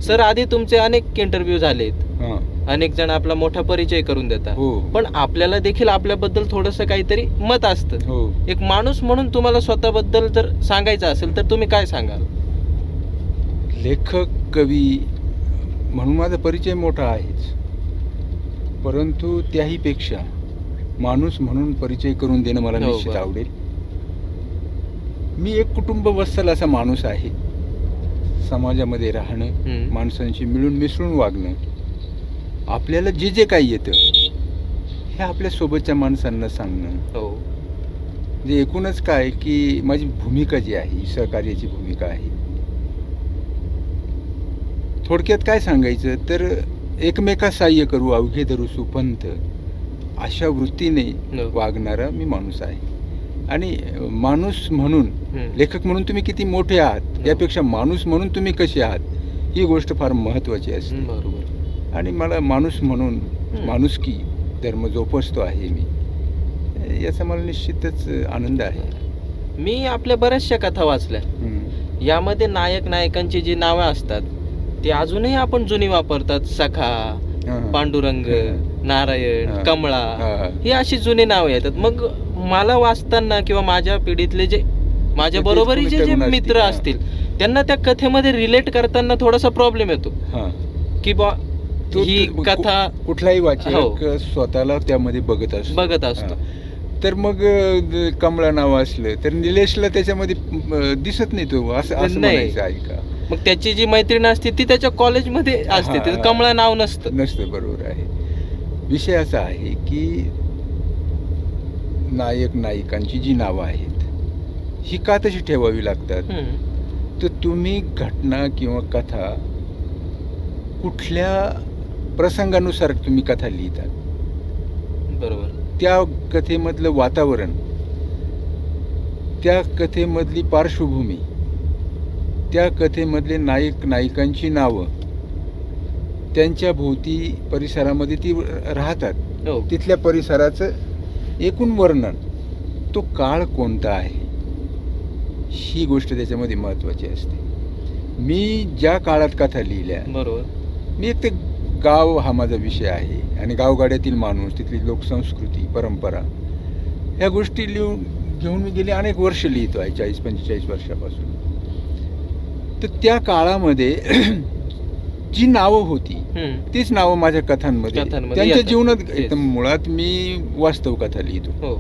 Sir आधी तुमचे अनेक इंटरव्ह्यू झालेत, हां अनेक जण आपला मोठा परिचय करून देतात, हो पण आपल्याला देखील आपल्याबद्दल थोडंसं काहीतरी मत असतं. हो. एक माणूस म्हणून तुम्हाला स्वतःबद्दल जर सांगायचं असेल तर तुम्ही काय सांगाल? लेखक, कवी म्हणून माझा परिचय मोठा आहेच, परंतु त्याहीपेक्षा माणूस म्हणून परिचय करून देणं मला हो, निश्चित बरोबर. आवडेल. मी एक कुटुंब वत्सल असा माणूस आहे. समाजामध्ये राहणं, माणसांशी मिळून मिसळून वागणं, आपल्याला जे जे काही येतं हे आपल्या सोबतच्या माणसांना सांगणं. हो. म्हणजे एकूणच काय की माझी भूमिका जी आहे ही सहकार्याची भूमिका आहे. थोडक्यात काय सांगायचं तर एकमेकास सहाय्य करू अवघे धरू सुपंथ अशा वृत्तीने हो. वागणारा मी माणूस आहे. आणि माणूस म्हणून, लेखक म्हणून तुम्ही किती मोठे आहात यापेक्षा माणूस म्हणून तुम्ही कसे आहात ही गोष्ट फार महत्त्वाची असते. बरोबर. आणि मला माणूस म्हणून माणुसकी धर्म जोपासतो आहे मी, याचा मला निश्चितच आनंद आहे. मी आपल्या बऱ्याचशा कथा वाचल्या, यामध्ये नायक नायकांची जी नावं असतात ती अजूनही आपण जुनी वापरतात. सखा, पांडुरंग, नारायण, कमळा, ही अशी जुनी नावे येतात. मग मला वाचताना किंवा माझ्या पिढीतले जे माझ्या बरोबरीचे जे मित्र असतील त्यांना त्या कथेमध्ये रिलेट करताना थोडासा प्रॉब्लेम येतो की बा ही कथा कुठलाही वाचक स्वतःला त्यामध्ये बघत असतो. तर मग कमळा नाव असलं तर निलेशला त्याच्यामध्ये दिसत नाही तो असं म्हणायचं आहे का? मग त्याची जी मैत्रीण असते ती त्याच्या कॉलेजमध्ये असते, त्याचं कमळा नाव नसतं. बरोबर आहे. विषय असा आहे की नायक नायिकांची जी नावं आहेत ही का तशी ठेवावी लागतात? तर तुम्ही घटना किंवा कथा कुठल्या प्रसंगानुसार तुम्ही कथा लिहितात, बरोबर. त्या कथेमधलं वातावरण, त्या कथेमधली पार्श्वभूमी, त्या कथेमधले नायक नायिकांची नावं, त्यांच्या भोवती परिसरामध्ये ती राहतात, तिथल्या परिसराचं एकूण वर्णन, तो काळ कोणता आहे ही गोष्ट त्याच्यामध्ये महत्त्वाची असते. मी ज्या काळात कथा लिहिल्या, बरोबर, मी एक ते गाव हा माझा विषय आहे आणि गावगाड्यातील माणूस, तिथली लोकसंस्कृती, परंपरा, ह्या गोष्टी घेऊन मी गेले अनेक वर्ष लिहितो आहे, 40-45 वर्षापासून. तर त्या काळामध्ये जी नावं होती तीच नावं माझ्या कथांमध्ये त्यांच्या जीवनात एकदम मुळात मी वास्तव कथा लिहितो.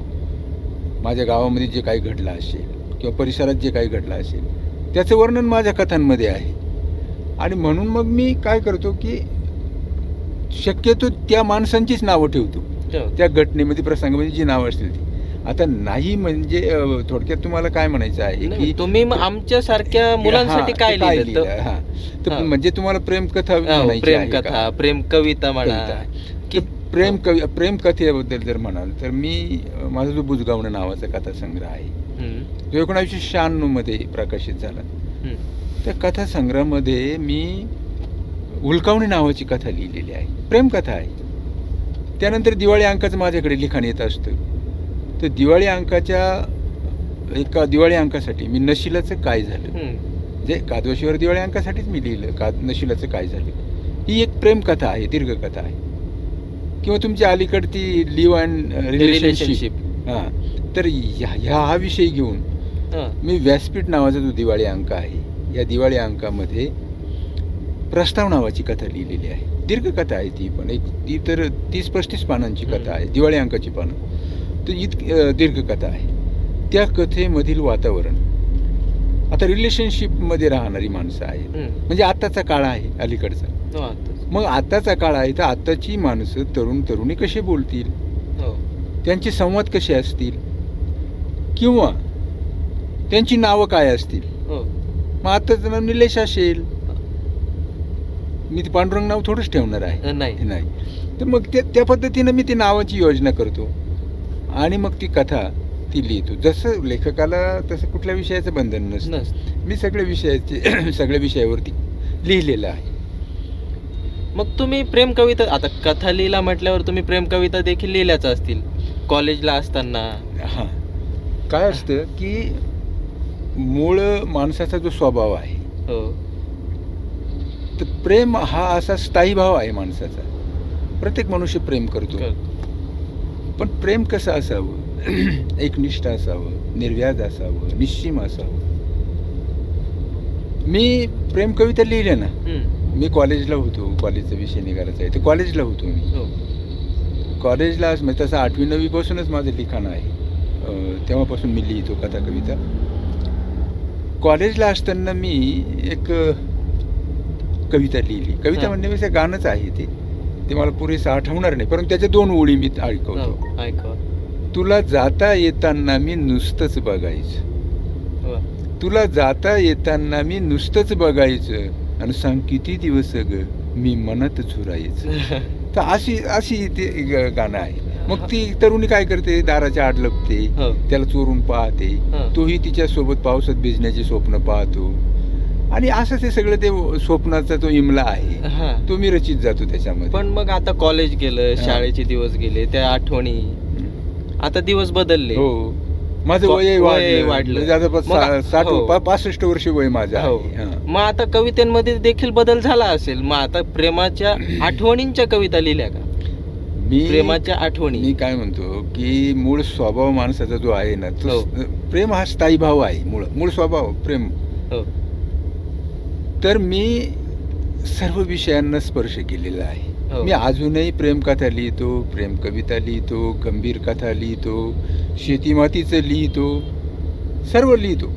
माझ्या गावामध्ये जे काही घडलं असेल किंवा परिसरात जे काही घडलं असेल त्याचं वर्णन माझ्या कथांमध्ये आहे. आणि म्हणून मग मी काय करतो की शक्यतो त्या माणसांचीच नावं ठेवतो त्या घटनेमध्ये, प्रसंगामध्ये जी नावं असतील ती. आता नाही म्हणजे थोडक्यात तुम्हाला काय म्हणायचं आहे की तुम्ही आमच्या सारख्या मुलांसाठी काय लिहिलं? तर म्हणजे तुम्हाला प्रेमकथा, प्रेमकथा, प्रेम कविता म्हणा की प्रेम कथेबद्दल जर म्हणाल तर मी माझा जो बुजगावणं नावाचा कथासंग्रह आहे जो 1996 मध्ये प्रकाशित झाला. त्या कथासंग्रहामध्ये मी हुलकावणी नावाची कथा लिहिलेली आहे, प्रेमकथा आहे. त्यानंतर दिवाळी अंकाचं माझ्याकडे लिखाण येत असतं. तर दिवाळी अंकाच्या एका दिवाळी अंकासाठी मी नशिलाचं काय झालं, जे कादवशीवर दिवाळी अंकासाठीच मी लिहिलं, नशिलाचं काय झालं, ही एक प्रेमकथा आहे, दीर्घकथा आहे. किंवा तुमची अलीकडची लिव्ह अँड रिलेशनशिप, तर हा विषय घेऊन मी व्यासपीठ नावाचा जो दिवाळी अंक आहे, या दिवाळी अंकामध्ये प्रस्ताव नावाची कथा लिहिलेली आहे. दीर्घकथा आहे ती पण, ती तर 30-35 पानांची कथा आहे, दिवाळी अंकाची पानं. तर दीर्घकथा आहे. त्या कथेमधील वातावरण, आता रिलेशनशिपमध्ये राहणारी माणसं आहेत, म्हणजे आत्ताचा काळ आहे अलीकडचा. मग आत्ताचा काळ आहे तर आत्ताची माणसं तरुण तरुणी कसे बोलतील, त्यांचे संवाद कसे असतील, किंवा त्यांची नावं काय असतील. मग आत्ताचं नाव निलेश असेल, मी ते पांडुरंग नाव थोडंच ठेवणार आहे, नाही. तर मग त्या पद्धतीनं मी ती नावाची योजना करतो आणि मग ती कथा ती लिहितो. जसं लेखकाला तसं कुठल्या विषयाचं बंधन नसतं. मी सगळ्या विषयावरती लिहिलेलं आहे. मग तुम्ही प्रेम कविता, आता कथा लिहिला म्हटल्यावर तुम्ही प्रेम कविता देखील लिहिल्याच असतील कॉलेजला असताना. काय असतं की मूळ माणसाचा जो स्वभाव आहे तर प्रेम हा असा स्थायी भाव आहे माणसाचा. प्रत्येक मनुष्य प्रेम करतो, पण प्रेम कसं असावं? एकनिष्ठ असावं, निर्व्याज असावं, निश्चिम असावं. मी प्रेम कविता लिहिल्या ना. मी कॉलेजला होतो, कॉलेजचा विषय निघालाच आहे, तर कॉलेजला होतो मी. कॉलेजला म्हणजे तसं 8वी-9वी पासूनच माझं लिखाण आहे. तेव्हापासून मी लिहितो कथा कविता. कॉलेजला असताना मी एक कविता लिहिली. कविता म्हणण्यापेक्षा गाणंच आहे ते मला पुरेसं आठवणार नाही, परंतु त्याच्या 2 ओळी मी ऐकवतो. तुला जाता येताना मी नुसतंच बघायचं, तुला जाता येताना मी नुसतंच बघायचं, आणि सांग किती दिवस ग मी मनात झुरायचं. तर अशी ते गाणं आहे. मग ती तरुणी काय करते, दाराच्या आड लपते, त्याला चोरून पाहते, तोही तिच्या सोबत पावसात भिजण्याचे स्वप्न पाहतो, आणि असं ते सगळं ते स्वप्नाचा तो इमला आहे, तो मी रचित जातो त्याच्यामध्ये. पण मग आता कॉलेज गेलं, शाळेचे दिवस गेले, त्या आठवणी, आता दिवस बदलले. हो, माझं वय वाढलं. 65 वर्ष वय माझं आहे. मग आता कवितेमध्ये देखील बदल झाला असेल. मग आता प्रेमाच्या आठवणींच्या कविता लिहिल्या का? प्रेमाच्या आठवणी. मी काय म्हणतो की मूळ स्वभाव माणसाचा जो आहे ना, तो प्रेम हा स्थायी भाव आहे. मूळ स्वभाव प्रेम. तर मी सर्व विषयांना स्पर्श केलेला आहे. मी अजूनही प्रेमकथा लिहितो, प्रेम कविता लिहितो, गंभीर कथा लिहितो, शेतीमातीचं लिहितो, सर्व लिहितो.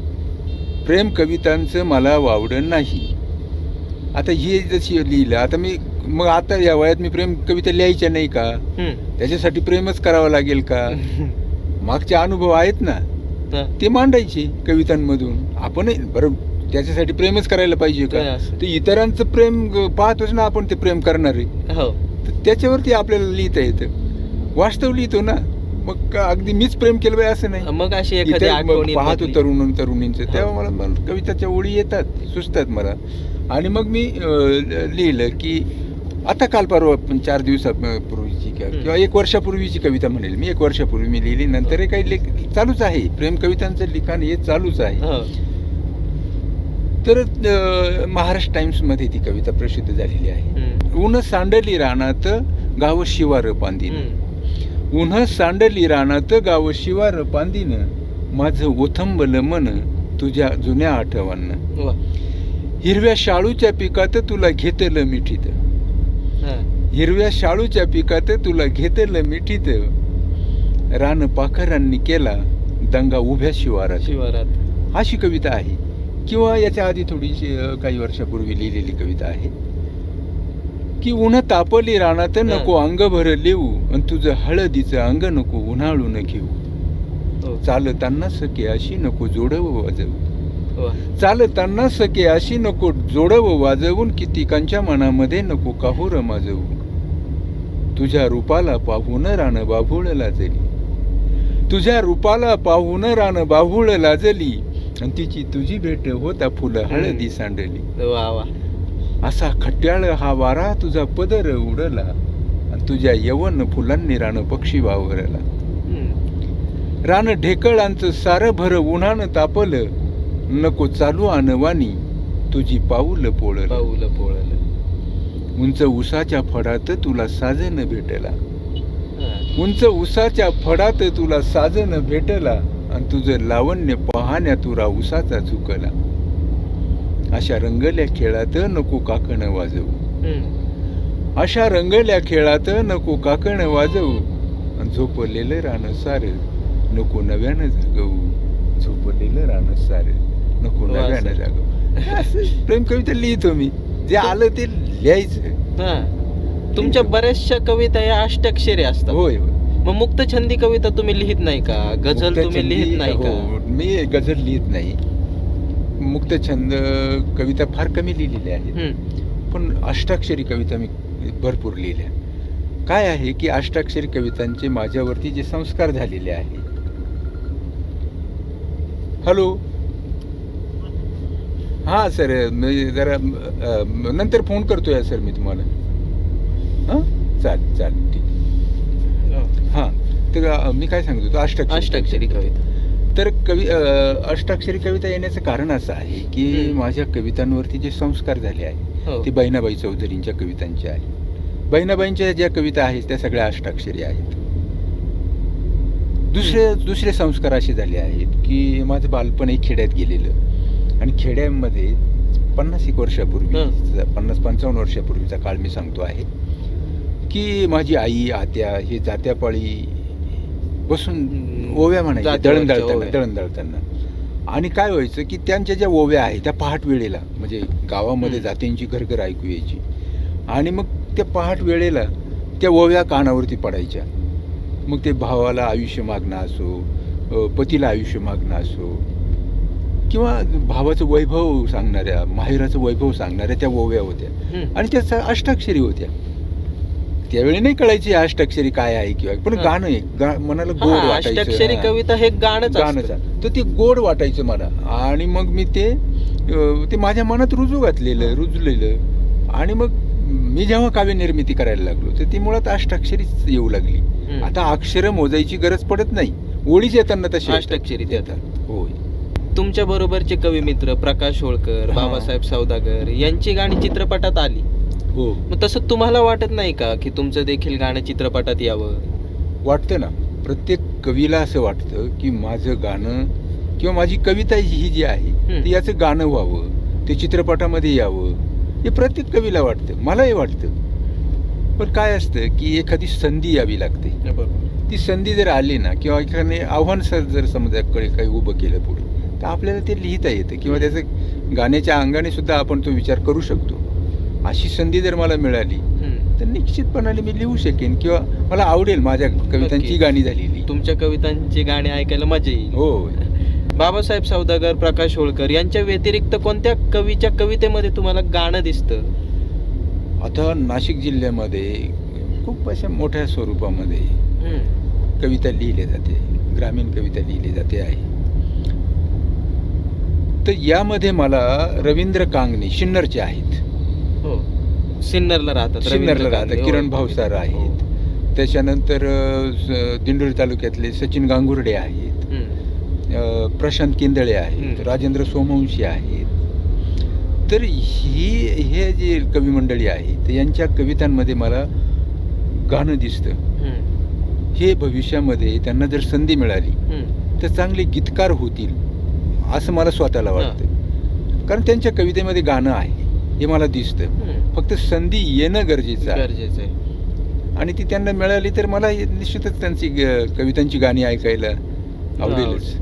प्रेम कवितांचं मला वावडं नाही. आता हे जशी लिहिलं, आता मी मग आता या वयात मी प्रेम कविता लिहायच्या नाही का? त्याच्यासाठी प्रेमच करावं लागेल का? मागचे अनुभव आहेत ना, ते मांडायचे कवितांमधून. आपणही बरं त्याच्यासाठी प्रेमच करायला पाहिजे का? तर इतरांचं प्रेम पाहतोच ना आपण, ते प्रेम करणारे, त्याच्यावरती आपल्याला लिहिता येतं, वास्तव लिहितो ना. मग अगदी मीच प्रेम केलं पाहिजे असं नाही. मग अशी एखादी आठवण पाहतो तरुणींचं, तेव्हा मला कविताच्या ओळी येतात, सुचतात मला. आणि मग मी लिहिलं की आता काल परवा 4 दिवसापूर्वीची किंवा 1 वर्षापूर्वीची कविता म्हणेल मी. 1 वर्षापूर्वी मी लिहिली. नंतर काही चालूच आहे, प्रेम कवितांचं लिखाण हे चालूच आहे. तर महाराष्ट्र टाइम्समध्ये ती कविता प्रसिद्ध झालेली आहे. उन्ह सांडली रानात गाव शिवार पांदीन, उन्ह सांडली रानात गाव शिवार पांदीन, माझं ओथंबलं मन तुझ्या जुन्या आठवण, हिरव्या शाळूच्या पिकात तुला घेतलं मिठीत, हिरव्या शाळूच्या पिकात तुला घेतलं मिठीत, रान पाखरांनी केला दंगा उभ्या शिवारात. अशी कविता आहे. किंवा याच्या आधी थोडीशी काही वर्षापूर्वी लिहिलेली कविता आहे की उन्ह तापली रानात नको अंगभर लिहू, आणि तुझं हळदीचं अंग नको उन्हाळून घेऊ, चालताना सके अशी नको जोडव वाजवू, चालताना सके अशी नको जोडव वाजवून, कितीकांच्या मनामध्ये नको काहूर माजवू, तुझ्या रूपाला पाहून रान बाभूळ लाजली, तुझ्या रूपाला पाहून रान बाभूळ लाजली, आणि तिची तुझी भेट होता फुलं हळदी सांडली, असा खट्याळ हा वारा तुझा पदर उडला, आणि तुझ्या यवन फुलांनी रान पक्षी वावरला, रान ढेकळांचं सारं भर उन्हानं तापलं, नको चालू आणवानी तुझी पाऊल पोळलं, उंच उसाच्या फडात तुला साजन भेटला, उंच उसाच्या फडात तुला साजन भेटला, आणि तुझं लावण्य पाहण्या तुरा उसाचा झुकला, अशा रंगल्या खेळात नको काकण वाजवू, अशा रंगल्या खेळात नको काकण वाजवू, आणि झोपलेलं रान सार नको नव्यानं जागवू, झोपलेलं रान सार नको नव्यानं जागवू. प्रेम कविता लिहितो मी, जे आलं ते लिहायचं. तुमच्या बऱ्याचशा कविता या अष्टाक्षरी असतात. होय. मग मुक्तछंदी कविता तुम्ही लिहित नाही का? गझल तुम्ही लिहित नाही का? मी गझल लिहित नाही. मुक्तछंद कविता फार कमी लिहिलेल्या आहेत, पण अष्टाक्षरी कविता मी भरपूर लिहिल्या. काय आहे की अष्टाक्षरी कवितांचे माझ्यावरती जे संस्कार झालेले आहेत. हॅलो, हां सर, मी जरा नंतर फोन करतोय सर मी तुम्हाला. हां, चालेल ठीक. हां, तर मी काय सांगतो, अष्टाक्षरी कविता. तर अष्टाक्षरी कविता येण्याचं कारण असं आहे की माझ्या कवितांवरती जे संस्कार झाले आहे हो. ती बहिणाबाई चौधरींच्या कवितांची आहे. बहिणाबाईंच्या ज्या कविता आहेत त्या सगळ्या अष्टाक्षरी आहेत. दुसरे संस्कार असे झाले आहेत की माझं बालपण एक खेड्यात गेलेलं, आणि खेड्यामध्ये 50-1 वर्षापूर्वी, 50-55 वर्षापूर्वीचा काळ मी सांगतो आहे, की माझी आई आत्या हे जात्यापाळी बसून ओव्या म्हणायच्या दळण दळताना. आणि काय व्हायचं की त्यांच्या ज्या ओव्या आहेत त्या पहाट वेळेला, म्हणजे गावामध्ये जात्यांची घरघर ऐकू यायची, आणि मग त्या पहाट वेळेला त्या ओव्या कानावरती पडायच्या. मग ते भावाला आयुष्य मागणं असो, पतीला आयुष्य मागणं असो, किंवा भावाचं वैभव सांगणाऱ्या, माहेराचं वैभव सांगणाऱ्या त्या ओव्या होत्या, आणि त्या अष्टाक्षरी होत्या. त्यावेळी नाही कळायची अष्टाक्षरी काय आहे किंवा, पण गाणं एक मनाला गोड वाटायचं. अष्टाक्षरी कविता हे गाणंच तर ते गोड वाटायचं मला, आणि मग मी ते माझ्या मनात रुजलेलं. आणि मग मी जेव्हा काव्य निर्मिती करायला लागलो तर ती मुळात अष्टाक्षरीच येऊ लागली. आता अक्षरं मोजायची गरज पडत नाही, ओळीच येताना तशी अष्टाक्षरी येतात. होय. तुमच्या बरोबरचे कवी मित्र प्रकाश होळकर, बाबासाहेब सौदागर यांची गाणी चित्रपटात आली. हो. मग तसं तुम्हाला वाटत नाही का की तुमचं देखील गाणं चित्रपटात यावं? वाटतं ना. प्रत्येक कवीला असं वाटतं की माझं गाणं किंवा माझी कविता ही जी आहे ती याचं गाणं व्हावं, ते चित्रपटामध्ये यावं, हे प्रत्येक कवीला वाटतं, मलाही वाटतं. पण काय असतं की एखादी संधी यावी लागते. ती संधी जर आली ना, किंवा एखाद्याने आव्हान जर समजाकडे काही उभं केलं पुढे, तर आपल्याला ते लिहिता येतं, किंवा त्याचं गाण्याच्या अंगाने सुद्धा आपण तो विचार करू शकतो. अशी संधी जर मला मिळाली तर निश्चितपणाने मी लिहू शकेन, किंवा मला आवडेल माझ्या कवितांची गाणी झालेली. तुमच्या कवितांची गाणी ऐकायला मजा येईल. हो. बाबासाहेब सौदागर, प्रकाश होळकर यांच्या व्यतिरिक्त कोणत्या कवीच्या कवितेमध्ये तुम्हाला गाणं दिसतं? आता नाशिक जिल्ह्यामध्ये खूप अशा मोठ्या स्वरूपामध्ये कविता लिहिली जाते, ग्रामीण कविता लिहिली जाते आहे. तर यामध्ये मला रवींद्र कांगणे सिन्नरचे आहेत. हो, सिन्नरला राहतात. किरण भावसार आहेत. त्याच्यानंतर दिंडोरी तालुक्यातले सचिन गांगुर्डे आहेत, प्रशांत केंदळे आहेत, राजेंद्र सोमवंशी आहेत. तर हे जे कवी मंडळी आहेत यांच्या कवितांमध्ये मला गाणं दिसतं. हे भविष्यामध्ये त्यांना जर संधी मिळाली तर चांगले गीतकार होतील असं मला स्वतःला वाटतं. कारण त्यांच्या कवितेमध्ये गाणं आहे हे मला दिसतं. फक्त संधी येणं गरजेचं आहे, आणि ती त्यांना मिळाली तर मला निश्चितच त्यांची कवितांची गाणी ऐकायला आवडेलच.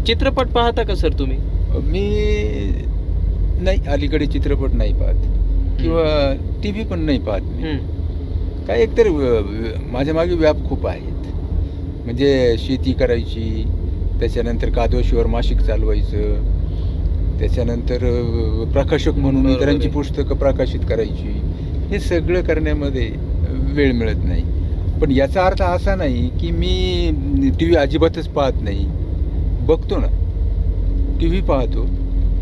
चित्रपट पाहता का सर तुम्ही? मी नाही, अलीकडे चित्रपट नाही पाहत, किंवा TV पण नाही पाहत मी. काय एकतर माझ्या मागे व्याप खूप आहेत. म्हणजे शेती करायची, त्याच्यानंतर कादवशीवर मासिक चालवायचं, त्याच्यानंतर प्रकाशक म्हणून इतरांची पुस्तकं प्रकाशित करायची, हे सगळं करण्यामध्ये वेळ मिळत नाही. पण याचा अर्थ असा नाही की मी TV अजिबातच पाहत नाही. बघतो ना, TV पाहतो.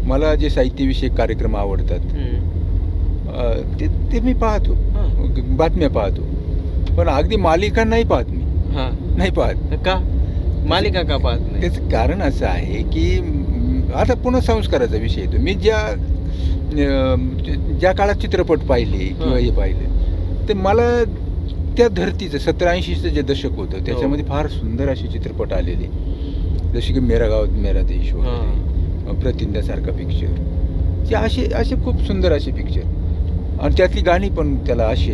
मला जे साहित्यविषयक कार्यक्रम आवडतात ते मी पाहतो, बातम्या पाहतो. पण अगदी मालिका नाही पाहत मी. नाही पाहत. का मालिका का पाहत नाही? त्याचं कारण असं आहे की आता पुन्हा संस्काराचा विषय येतो. मी ज्या काळात चित्रपट पाहिले किंवा हे पाहिले, तर मला त्या धर्तीचं 70-80चं जे दशक होतं त्याच्यामध्ये फार सुंदर असे चित्रपट आलेले, जसे की मेरा गाव मेरा देश वगैरे, प्रतिज्ञासारखा पिक्चर, असे खूप सुंदर असे पिक्चर, आणि त्यातली गाणी पण त्याला असे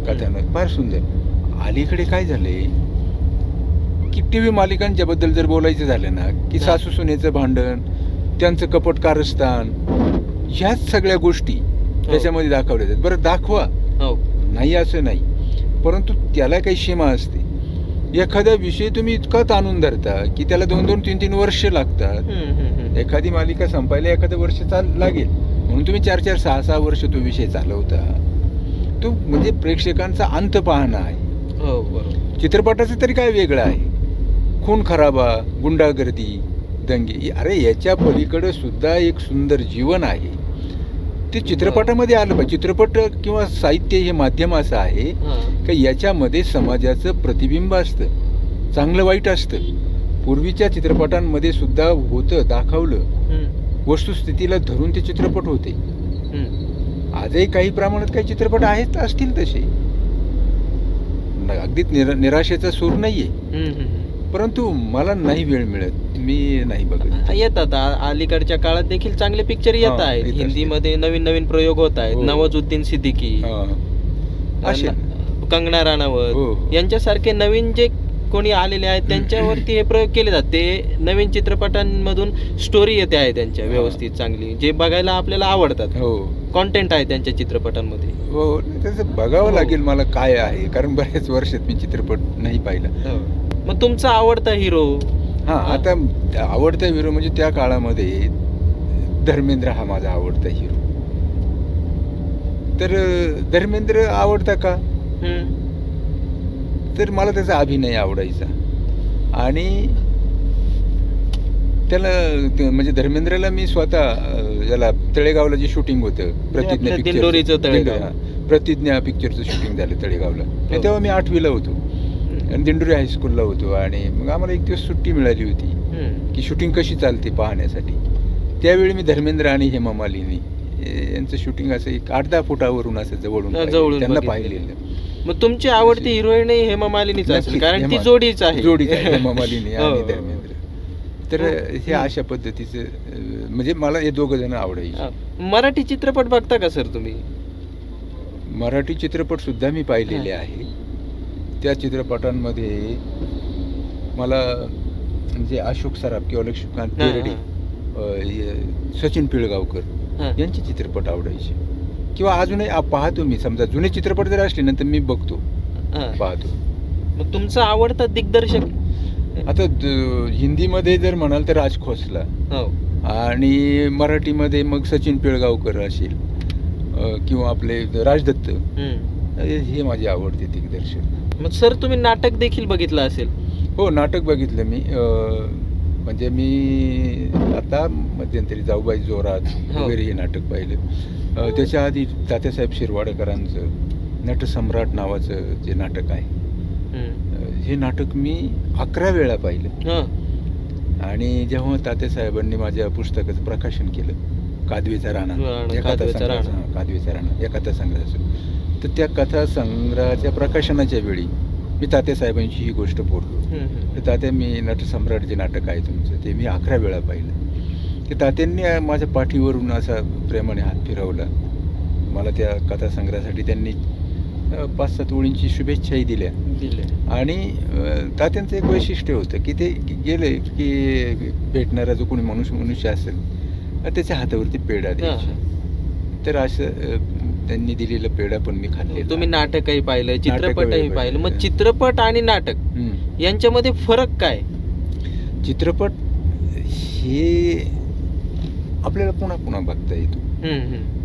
कथानक फार सुंदर. अलीकडे काय झालंय की TV मालिकांच्याबद्दल जर बोलायचं झालं ना, की सासू सुनेचं भांडण, त्यांचं कपट कारस्थान, ह्याच सगळ्या गोष्टी त्याच्यामध्ये दाखवल्या जातात. बरं, दाखवा, नाही असं नाही, परंतु त्याला काही सीमा असते. एखादा विषय तुम्ही इतका ताणून धरता की त्याला 2-2, 3-3 वर्ष लागतात. एखादी मालिका संपायला एखादं वर्ष लागेल, म्हणून तुम्ही 4-4, 6-6 वर्ष तो विषय चालवता. तो म्हणजे प्रेक्षकांचा अंत पाहणं आहे. चित्रपटाचं तरी काय वेगळं आहे. खून खराबा, गुंडागर्दी, दंगे, अरे याच्या पलीकडे सुद्धा एक सुंदर जीवन आहे. ते चित्रपटामध्ये आलं पाहिजे. चित्रपट किंवा साहित्य हे माध्यम असं आहे की याच्यामध्ये समाजाचं प्रतिबिंब असतं, चांगलं वाईट असतं. पूर्वीच्या चित्रपटांमध्ये सुद्धा होतं, दाखवलं, वस्तुस्थितीला धरून ते चित्रपट होते. आजही काही प्रमाणात काही चित्रपट आहेत असतील तसे, अगदीच निराशेचा सूर नाहीये, परंतु मला नाही वेळ मिळत, मी नाही बघत. येतात अलीकडच्या काळात देखील चांगले पिक्चर येत आहेत. येत हिंदीमध्ये नवीन नवीन प्रयोग होत आहेत. हो. नवाजुद्दीन सिद्दीकी, असे कंगना हो, राणावत हो. यांच्यासारखे नवीन जे कोणी आलेले आहेत त्यांच्यावरती हे प्रयोग केले जातात. ते नवीन चित्रपटांमधून स्टोरी येते आहे त्यांच्या व्यवस्थित चांगली, जे बघायला आपल्याला आवडतात. हो कॉन्टेंट आहे त्यांच्या चित्रपटांमध्ये. हो, त्याचं बघावं हो. लागेल मला काय आहे, कारण बऱ्याच वर्षात मी चित्रपट नाही पाहिला. मग तुमचा आवडता हिरो? आता आवडता हिरो म्हणजे त्या काळामध्ये धर्मेंद्र हा माझा आवडता हिरो. तर धर्मेंद्र आवडता का, तर मला त्याचा अभिनय आवडायचा. आणि त्याला म्हणजे धर्मेंद्रला मी स्वतः याला तळेगावला जे शूटिंग होतं, प्रतिज्ञा आपलं दिंडोरीचं तळेगाव. प्रतिज्ञा पिक्चरचं शूटिंग झालं तळेगावला. तेव्हा मी 8वीला होतो आणि दिंडोरी हायस्कूलला होतो. आणि मग आम्हाला एक दिवस सुट्टी मिळाली होती की शूटिंग कशी चालते पाहण्यासाठी. त्यावेळी मी धर्मेंद्र आणि हेमा मालिनी यांचं शूटिंग असं एक 8-10 फुटावरून असं जवळून त्यांना पाहिलेलं. मग तुमची आवडती हिरोईन हेमा मालिनीच असेल, कारण ती जोडीच आहे. जोडीच आहे हेमा मालिनी आणि हो. धर्मेंद्र. तर हे अशा पद्धतीचं म्हणजे मला हे दोघं जण आवडायचे. मराठी चित्रपट बघता का सर तुम्ही? मराठी चित्रपट सुद्धा मी पाहिलेले आहे. त्या चित्रपटांमध्ये मला म्हणजे अशोक सराफ किंवा लक्ष्मीकांत बेर्डे, सचिन पिळगावकर यांचे चित्रपट आवडायचे. किंवा अजूनही पाहतो मी, समजा जुने चित्रपट जर असले ना तर मी बघतो, पाहतो. मग तुमचा आवडता दिग्दर्शक? आता हिंदीमध्ये जर म्हणाल तर राज खोसला, आणि मराठीमध्ये मग सचिन पिळगावकर असेल किंवा आपले राजदत्त, हे माझे आवडते दिग्दर्शक. मग सर तुम्ही नाटक देखील बघितलं असेल? हो, नाटक बघितलं मी. म्हणजे मी आता मध्यंतरी जाऊबाई जोरात वगैरे हे नाटक पाहिलं. त्याच्या आधी तात्यासाहेब शिरवाडकरांचं नटसम्राट नावाचं जे नाटक आहे, हे नाटक मी 11 वेळा पाहिलं. आणि जेव्हा तात्यासाहेबांनी माझ्या पुस्तकाचं प्रकाशन केलं, कादवेचा राणा या कथासंग्रहाचं, तर त्या कथासंग्रहाच्या प्रकाशनाच्या वेळी मी तात्यासाहेबांची ही गोष्ट बोललो. तर तात्या, मी नटसम्राट जे नाटक आहे तुमचं ते मी 11 वेळा पाहिलं. ते तात्यांनी माझ्या पाठीवरून असा प्रेमाने हात फिरवला. मला त्या कथासंग्रहासाठी त्यांनी 5-7 ओळींची शुभेच्छाही दिल्या. आणि तात्यांचं एक वैशिष्ट्य होतं की ते गेले की भेटणारा जो कोणी मनुष्य असेल त्याच्या हातावरती पेढा द्यायचा. तर असं त्यांनी दिलेलं पेढा पण मी खाल्लेलं. तुम्ही नाटकही पाहिलं, चित्रपटही पाहिलं. मग चित्रपट आणि नाटक यांच्यामध्ये फरक काय? चित्रपट हे आपल्याला पुन्हा पुन्हा बघता येतो,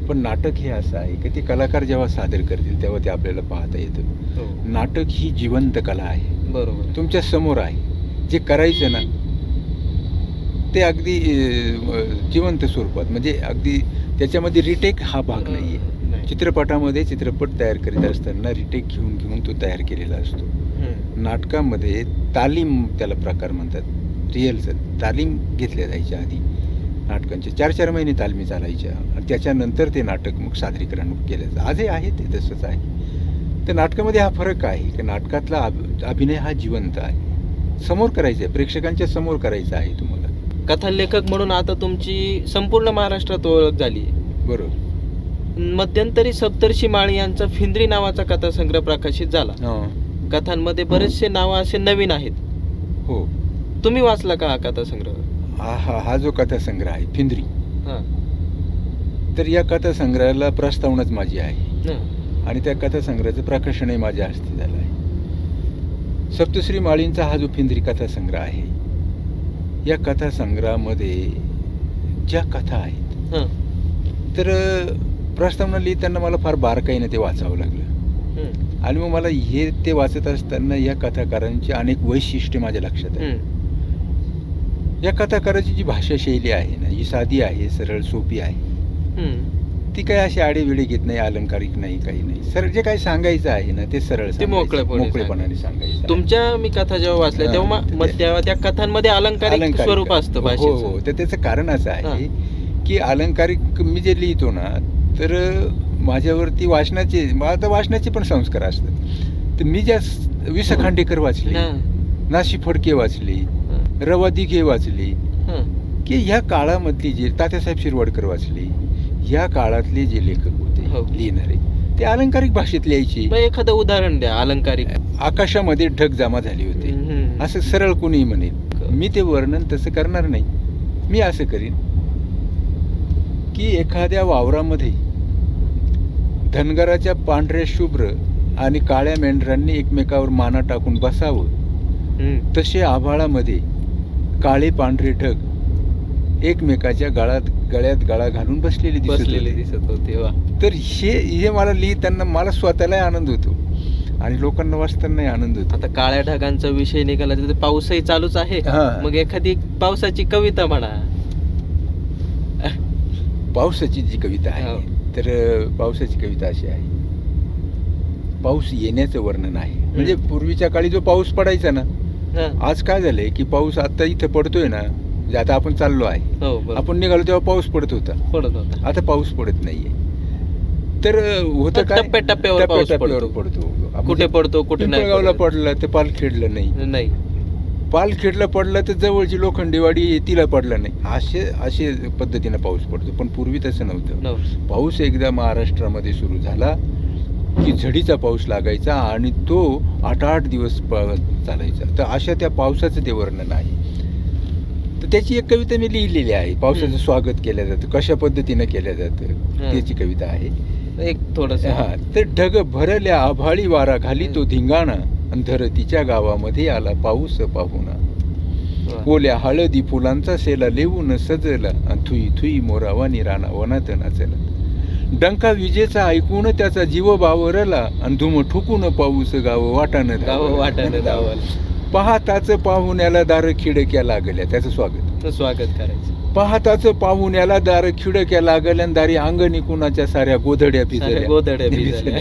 पण नाटक हे असं आहे की ते कलाकार जेव्हा सादर करतील तेव्हा ते आपल्याला पाहता येतं. नाटक ही जिवंत कला आहे. बरोबर, तुमच्या समोर आहे. जे करायचं ना ते अगदी जिवंत स्वरूपात, म्हणजे अगदी त्याच्यामध्ये रिटेक हा भाग नाही आहे. चित्रपटामध्ये चित्रपट तयार करीत असताना रिटेक घेऊन घेऊन तो तयार केलेला असतो. नाटकामध्ये तालीम त्याला प्रकार म्हणतात. रिहर्सल तालीम घेतल्या जायच्या आधी नाटकांचे 4-4 महिने तालमी चालायच्या, आणि त्याच्यानंतर ते नाटक मग सादरीकरण केलं जातं. आजही आहे ते तसंच आहे. तर नाटकामध्ये हा फरक आहे की नाटकातला अभिनय हा जिवंत आहे, समोर करायचा आहे, प्रेक्षकांच्या समोर करायचा आहे तुम्हाला. कथा लेखक म्हणून आता तुमची संपूर्ण महाराष्ट्रात ओळख झाली. बरोबर. मध्यंतरी सप्तर्षी माळी यांचा फिंद्री नावाचा कथासंग्रह प्रकाशित झाला. कथांमध्ये बरेचसे नावं असे नवीन आहेत. हो, तुम्ही वाचला का हा कथासंग्रह? हा जो कथासंग्रह आहे फिंद्री, तर या कथासंग्रहाला प्रस्तावनाच माझी आहे आणि त्या कथासंग्रहाचं प्रकाशनही माझ्या हस्ते झालं आहे. सप्तश्री माळींचा हा जो फिंद्री कथासंग्रह आहे, या कथासंग्रहामध्ये ज्या कथा आहेत, तर प्रस्तावना लिहिताना मला फार बारकाईनं ते वाचावं लागलं. आणि मग मला हे ते वाचत असताना या कथाकारांची अनेक वैशिष्ट्ये माझ्या लक्षात आहे. या कथाकाराची जी भाषाशैली आहे ना, ही साधी आहे, सरळ सोपी आहे. ती काही अशी आडेविडे घेत नाही, अलंकारिक नाही, काही नाही. सरळ जे काही सांगायचं आहे ना ते सरळ मोकळेपणाने सांगायचं. तुमच्या मी कथा जेव्हा वाचल्या तेव्हा त्या कथांमध्ये अलंकारिक स्वरूप असतं भाषेचं. हो, तर त्याचं कारण असं आहे की अलंकारिक मी जे लिहितो ना, तर माझ्यावरती वाचनाचे पण संस्कार असतात. तर मी ज्या वि स खांडेकर वाचले, नाशी फडके वाचले, रवा दिघे वाचले, की ह्या काळामधली जे तात्यासाहेब शिरवाडकर वाचले, या काळातले जे लेखक होते लिहिणारे, ते अलंकारिक भाषेत लिहायचे. एखादं उदाहरण द्या अलंकारिक. आकाशामध्ये ढग जमा झाले होते असं सरळ कोणीही म्हणेल. मी ते वर्णन तसं करणार नाही. मी असं करीन की एखाद्या वावरामध्ये धनगराच्या पांढऱ्या शुभ्र आणि काळ्या मेंढरांनी एकमेकावर माना टाकून बसावं, तसे आभाळामध्ये काळे पांढरे ढग एकमेकाच्या गळ्यात गळा घालून बसलेले दिसत होते. तर हे मला लिहिताना मला स्वतःलाही आनंद होतो आणि लोकांना वाचतानाही आनंद होतो. आता काळ्या ढगांचा विषय निघाला तर पाऊसही चालूच आहे. मग एखादी पावसाची कविता म्हणा. पावसाची जी कविता आहे, तर पावसाची कविता अशी आहे. पाऊस येण्याचं वर्णन आहे. म्हणजे पूर्वीच्या काळी जो पाऊस पडायचा ना, आज काय झालंय की पाऊस आता इथं पडतोय ना, म्हणजे आता आपण चाललो आहे, आपण निघालो तेव्हा पाऊस पडत होता. आता पाऊस पडत नाहीये. तर होतं काय, टप्प्यावर पडतो. कुठे पडतो, कुठे नाही. पिंपळगावला पडला तर पालखेडला नाही, पालखेडला पडला तर जवळची लोखंडेवाडी तिला पडला नाही. असे पद्धतीने पाऊस पडतो. पण पूर्वी तसं नव्हतं. पाऊस एकदा महाराष्ट्रामध्ये सुरू झाला की झडीचा पाऊस लागायचा आणि तो 8-8 दिवस चालायचा. तर अशा त्या पावसाचं ते वर्णन आहे. तर त्याची एक कविता मी लिहिलेली आहे. पावसाचं स्वागत केलं जातं, कशा पद्धतीनं केलं जातं, त्याची कविता आहे. एक थोडस. तर ढग भरल्या आभाळी वारा घाली तो धिंगाणा, आणि धरतीच्या गावामध्ये आला पाऊस पाहुणा. ओल्या हळदी फुलांचा सेला लेवून सजला, आणि थुई थुई मोरावानी राणा वनात नाचला. डंका विजेचा ऐकून त्याचा जीव बावरला, आणि धुम ठुकून पाऊस गाव वाटानं धावला. पाहताच पाहुण्याला दार खिडक्या लागल्या. त्याचं स्वागत करायचं. पाहताच पाहुण्याला दार खिडक्या लागल्या, दारी अंगणी कुणाच्या साऱ्या गोधड्या भिजल्या.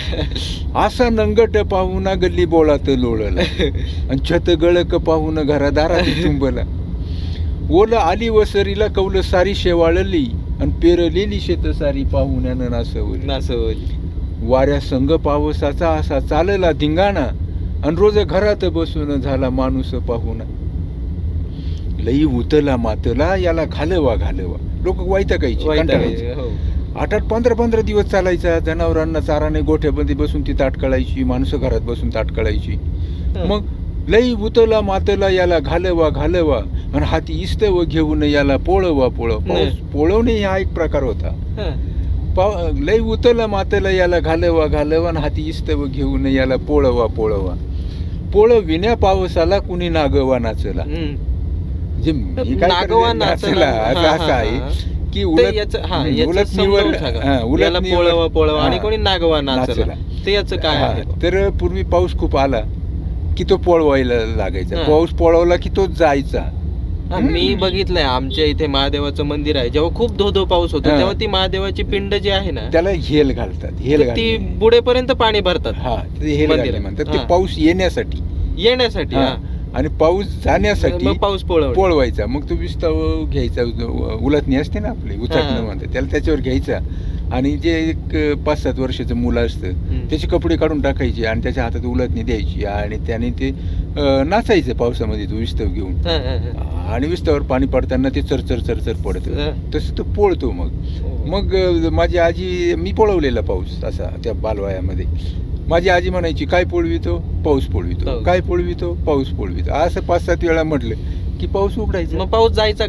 असा नंगट पाहुणा गल्ली बोळात लोळला, आणि छत गळक पाहून घरादारात तुंबला. ओल आली वसरीला कौल सारी शेवाळली, आणि पेरलेली शेत सारी पाहुण्यानं नासवली. वाऱ्या संग पावसाचा असा चालला धिंगाणा, आणि रोज घरात बसून झाला माणूस पाहुणा. लई उतला मातला याला घालवा. लोक वैतागायची. 8-8, 15-15 दिवस चालायचा. जनावरांना चाराने गोठ्यामध्ये बसून ती ताट कळायची, माणसं घरात बसून ताट कळायची. मग लई उतला मातला याला घालवा, आणि हाती इस्तव घेऊन याला पोळवा. पोळवणे हा एक प्रकार होता. लई उतला मातला याला घालवा, आणि हाती इस्तव घेऊन याला पोळवा. विण्या पावसाला कुणी नागवा नाचला. नाचला असं आहे की उलट आणि कोणी नागवा नाचला. ते याचं काय आहे? तर पूर्वी पाऊस खूप आला की तो पोळवायला लागायचा. पाऊस पोळवला की तो जायचा. मी बघितलंय आमच्या इथे महादेवाचं मंदिर आहे. जेव्हा खूप धो पाऊस होतो तेव्हा ती महादेवाची पिंड जी आहे ना, त्याला हेल घालतात. ती बुडेपर्यंत पाणी भरतात. हेल म्हणतात. ते पाऊस येण्यासाठी आणि पाऊस जाण्यासाठी पाऊस पोळवायचा. मग तो विस्ताव घ्यायचा, उलटणी असते ना आपली, उचाटणं म्हणतात त्याला, त्याच्यावर घ्यायचा. आणि जे एक 5-7 वर्षाचं मुलं असतं त्याचे कपडे काढून टाकायचे आणि त्याच्या हातात उलटणी द्यायची, आणि त्याने ते नाचायचं पावसामध्ये तो विस्तव घेऊन. आणि विस्तावर पाणी पडताना ते चरचर पडतं. तसं तो पोळतो. मग माझी आजी, मी पोळवलेला पाऊस असा त्या बालवायामध्ये. माझी आजी म्हणायची, काय पोळवितो? पाऊस पोळवितो. काय पोळवितो? पाऊस पोळवितो. असं 5-7 वेळा म्हटलं की पाऊस उघडायचा. मग पाऊस जायचा.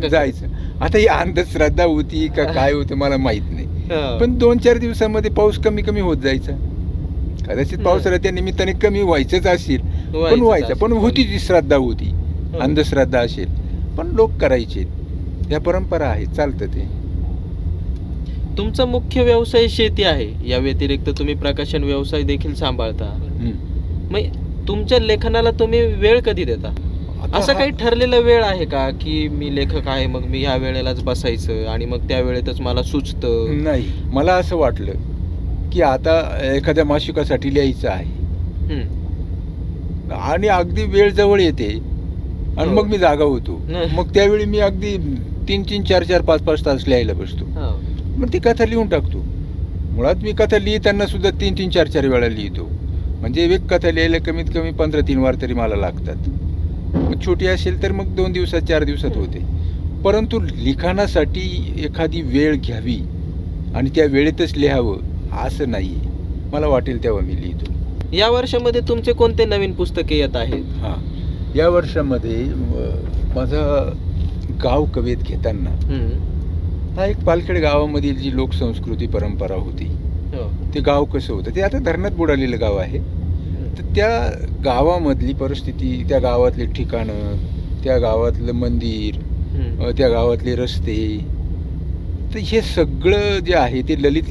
आता ही अंधश्रद्धा होती का काय होतं मला माहित नाही. पण 2-4 दिवसामध्ये पाऊस कमी होत जायचा. कदाचित पावसाळ्या त्या निमित्ताने कमी व्हायचंच असेल, पण व्हायचा. पण होती ती श्रद्धा होती, अंधश्रद्धा असेल, पण लोक करायचे. या परंपरा आहेत, चालतं ते. तुमचा मुख्य व्यवसाय शेती आहे. या व्यतिरिक्त तुम्ही प्रकाशन व्यवसाय देखील सांभाळता. मग तुमच्या लेखनाला तुम्ही वेळ कधी देता? असं काही ठरलेला वेळ आहे का की मी लेखक आहे, मग मी ह्या वेळेलाच बसायचं आणि मग त्या वेळेतच मला सुचतं? नाही, मला असं वाटलं की आता एखाद्या मासिकासाठी लिहायचं आहे आणि अगदी वेळ जवळ येते आणि मग मी जागा होतो. मग त्यावेळी मी अगदी 3-3, 4-4, 5-5 तास लिहायला बसतो. मग ती कथा लिहून टाकतो. मुळात मी कथा लिहिताना सुद्धा 3-3, 4-4 वेळा लिहितो. म्हणजे एक कथा लिहायला कमीत कमी 15-3 वार तरी मला लागतात. मग छोटी असेल तर मग 2 दिवसात 4 दिवसात होते. परंतु लिखाणासाठी एखादी वेळ घ्यावी आणि त्या वेळेतच लिहावं असं नाही आहे. मला वाटेल तेव्हा मी लिहितो. या वर्षामध्ये तुमचे कोणते नवीन पुस्तके येत आहेत? हां, या वर्षामध्ये माझा गाव कवित घेताना हा एक पालखेड गावामधील जी लोकसंस्कृती परंपरा होती, ते गाव कसं होतं, ते आता धरणात बुडालेलं गाव आहे. तर त्या गावामधली परिस्थिती, त्या गावातले ठिकाणं, त्या गावातलं मंदिर, त्या गावातले रस्ते, तर हे सगळं जे आहे ते ललित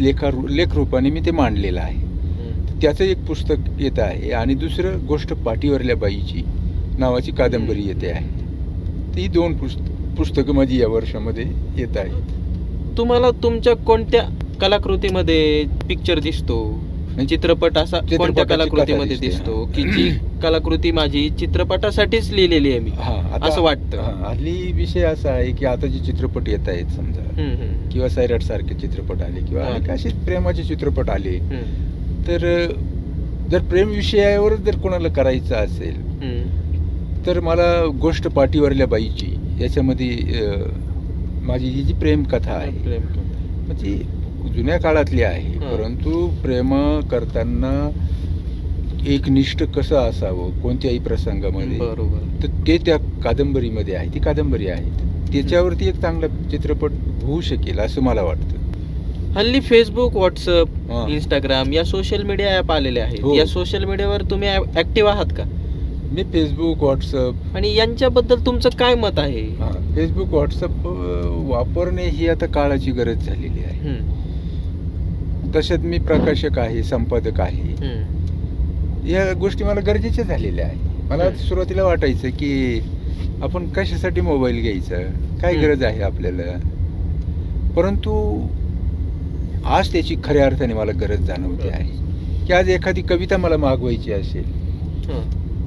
लेखरूपाने मी ते मांडलेलं आहे. त्याचं एक पुस्तक येत आहे आणि दुसरं गोष्ट पाटीवरल्या बाईची नावाची कादंबरी येते आहे. ती 2 पुस्तकं माझी या वर्षामध्ये येत आहेत. तुम्हाला तुमच्या कोणत्या कलाकृतीमध्ये पिक्चर दिसतो, चित्रपट असा कोणत्या कलाकृतीमध्ये दिसतो की जी कलाकृती माझी चित्रपटासाठीच लिहिलेली आहे मी, असं वाटतं? हल्ली विषय असा आहे की आता जे चित्रपट येत आहेत समजा, किंवा सैराट सारखे चित्रपट आले किंवा असे प्रेमाचे चित्रपट आले, तर जर प्रेम विषयावर जर कोणाला करायचं असेल तर मला गोष्ट पाटीवरल्या बाईची याच्यामध्ये माझी ही जी प्रेमकथा आहे, म्हणजे जुन्या काळातली आहे, परंतु प्रेम करताना एकनिष्ठ कसं असावं कोणत्याही प्रसंगामध्ये, तर ते त्या कादंबरीमध्ये आहे. ती कादंबरी आहे, त्याच्यावरती एक चांगला चित्रपट होऊ शकेल असं मला वाटतं. हल्ली फेसबुक, व्हॉट्सअप, इंस्टाग्राम या सोशल मीडिया ॲप आलेले आहेत. या सोशल मीडियावर तुम्ही ऍक्टिव्ह आहात का? मी फेसबुक, व्हॉट्सअप आणि यांच्याबद्दल तुमचं काय मत आहे? फेसबुक, व्हॉट्सअप वापरणे ही आता काळाची गरज झालेली आहे. तशात मी प्रकाशक आहे, संपादक आहे. या गोष्टी मला गरजेच्या झालेल्या आहे. मला सुरुवातीला वाटायचं की आपण कशासाठी मोबाईल घ्यायचा, काय गरज आहे आपल्याला, परंतु आज त्याची खऱ्या अर्थाने मला गरज जाणवते आहे की आज एखादी कविता मला मागवायची असेल